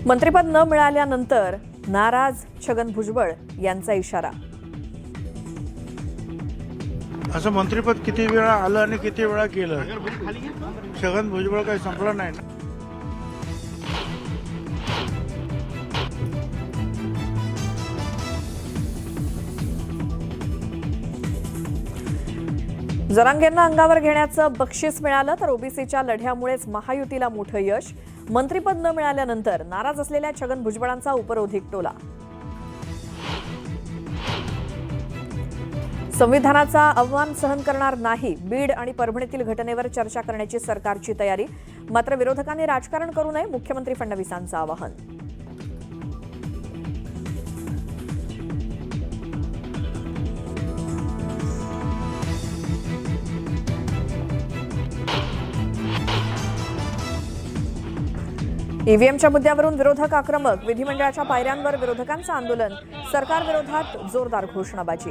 मंत्रिपद न मिळाल्यानंतर नाराज छगन भुजबळ यांचा इशारा। असं मंत्रिपद किती वेळा आलं आणि किती वेळा गेलं, छगन भुजबळ काही संपलं नाही ना। जरांगेंना अंगावर घेण्याचं बक्षीस मिळालं तर ओबीसीच्या लढ्यामुळेच महायुतीला मोठं यश। मंत्रिपद न मिळाल्यानंतर नाराज असलेल्या छगन भुजबळांचा उपरोधिक टोला। संविधानाचा अवमान सहन करणार नाही, बीड आणि परभणीतील घटनेवर चर्चा करण्याची सरकारची तयारी। मात्र विरोधकांनी राजकारण करू नये, मुख्यमंत्री फडणवीसांचं आवाहन। ईव्हीएमच्या मुद्द्यावरून विरोधक आक्रमक, विधिमंडळाच्या पायऱ्यांवर विरोधकांचं आंदोलन, सरकार विरोधात जोरदार घोषणाबाजी।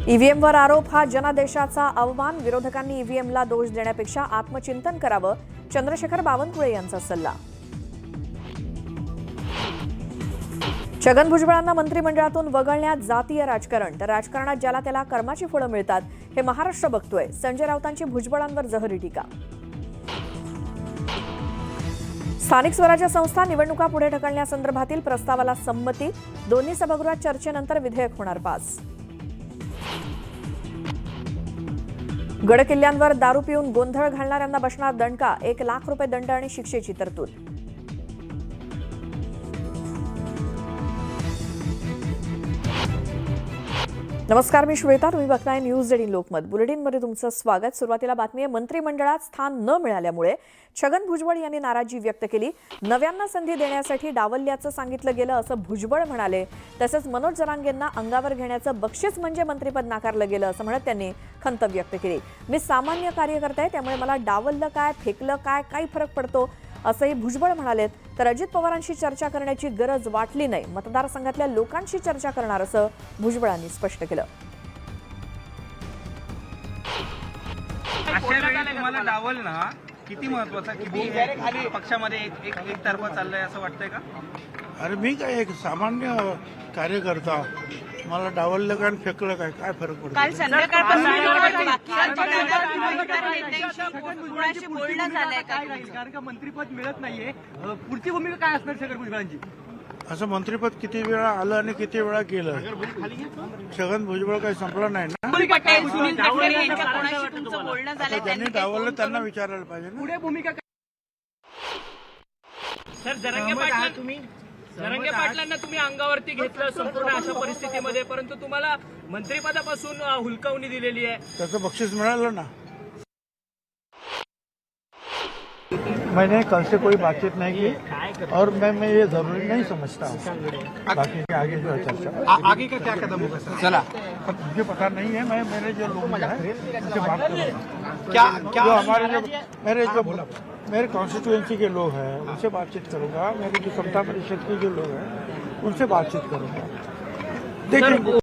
ईव्हीएमवर आरोप हा जनादेशाचा अवमान, विरोधकांनी ईव्हीएमला दोष देण्यापेक्षा आत्मचिंतन करावं, चंद्रशेखर बावनकुळे यांचा सल्ला। छगन भुजबळांना मंत्रिमंडळातून वगळण्यात जातीय राजकारण, तर राजकारणात ज्याला त्याला कर्माची फळं मिळतात हे महाराष्ट्र बघतोय, संजय राऊतांची भुजबळांवर जहरी टीका। स्थानिक स्वराज्य संस्था निवडणुका पुढे ढकलण्यासंदर्भातील प्रस्तावाला संमती, दोन्ही सभागृहात चर्चेनंतर विधेयक होणार पास। गडकिल्ल्यांवर दारू पिऊन गोंधळ घालणाऱ्यांना बसणार दंडका, 1 लाख रुपये दंड आणि शिक्षेची तरतूद। नमस्कार, मी श्वेता, तुम्ही बघताय न्यूज 18 लोकमत। बुलेटिनमध्ये तुमचं स्वागत। सुरुवातीला बातमी आहे, मंत्रिमंडळात स्थान न मिळाल्यामुळे छगन भुजबळ यांनी नाराजी व्यक्त केली। नव्यांना संधी देण्यासाठी डावलल्याचं सांगितलं गेलं असं भुजबळ म्हणाले। तसंच मनोज जरांगेंना अंगावर घेण्याचं बक्षीस म्हणजे मंत्रिपद नाकारलं गेलं असं म्हणत त्यांनी खंत व्यक्त केली। मी सामान्य कार्यकर्ता आहे, त्यामुळे मला डावललं काय, फेकलं काय, काही फरक पडतो असंही भुजबळ म्हणालेत। तर अजित पवारांशी चर्चा करण्याची गरज वाटली नाही, मतदारसंघातल्या लोकांशी चर्चा करणार असं भुजबळांनी स्पष्ट केलं। अशा वेळी तुम्हाला डावलणं किती महत्त्वाचं, किती पक्षामध्ये एक तर्फा चाललंय असं वाटतंय का? अरे मी काय एक सामान्य कार्यकर्ता, मला डावललं काय आणि फेकलं काय, काय फरक पडतो? काल संध्याकाळपासून बोलणं झालंय कारण का मंत्रिपद मिळत नाहीये, पुढची भूमिका काय असणार छगन भुजबळांची? असं मंत्रिपद किती वेळा आलं आणि किती वेळा गेलं, छगन भुजबळ काही संपलं नाही ना। पटेल, सुनील तटकरे यांच्या कोणाशी तुमचं बोलणं झालंय? ज्यांनी डावललं त्यांना विचारायला पाहिजे ना। पुढे भूमिका सर, जरांगे पाटलांना तुम्ही अंगावरती घेतलं संपूर्ण अशा परिस्थितीमध्ये, परंतु तुम्हाला मंत्रिपदापासून हुलकावणी दिलेली आहे, त्याचं बक्षीस मिळालं ना। मैंने कल से कोई बातचीत नहीं की और मैं ये जरूरी नहीं समझता हूँ बाकी के आगे जो है चर्चा आगे का क्या कदम होगा सर? चला, मुझे पता नहीं है। मैं मेरे जो लोग हैं उनसे बात करूँगा। क्या जो हमारे जो मेरे कॉन्स्टिट्यूएंसी के लोग हैं उनसे बातचीत करूँगा, मेरे जो समता परिषद के जो लोग हैं उनसे बातचीत करूँगा। देखिए,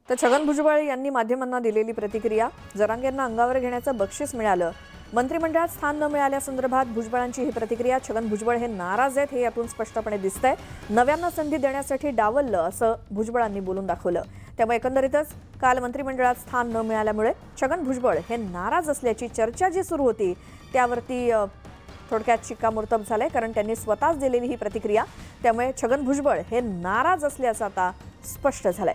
तर छगन भुजबळ यांनी माध्यमांना दिलेली प्रतिक्रिया। जरांगेंना अंगावर घेण्याचं बक्षीस मिळालं, मंत्रिमंडळात स्थान न मिळाल्यासंदर्भात भुजबळांची ही प्रतिक्रिया। छगन भुजबळ हे नाराज आहेत हे यातून स्पष्टपणे दिसतंय। नव्यांना संधी देण्यासाठी डावललं असं भुजबळांनी बोलून दाखवलं। त्यामुळे एकंदरीतच काल मंत्रिमंडळात स्थान न मिळाल्यामुळे छगन भुजबळ हे नाराज असल्याची चर्चा जी सुरू होती त्यावरती थोडक्यात शिक्कामोर्तब झालंय, कारण त्यांनी स्वतःच दिलेली ही प्रतिक्रिया। त्यामुळे छगन भुजबळ हे नाराज असल्याचं आता स्पष्ट झालंय।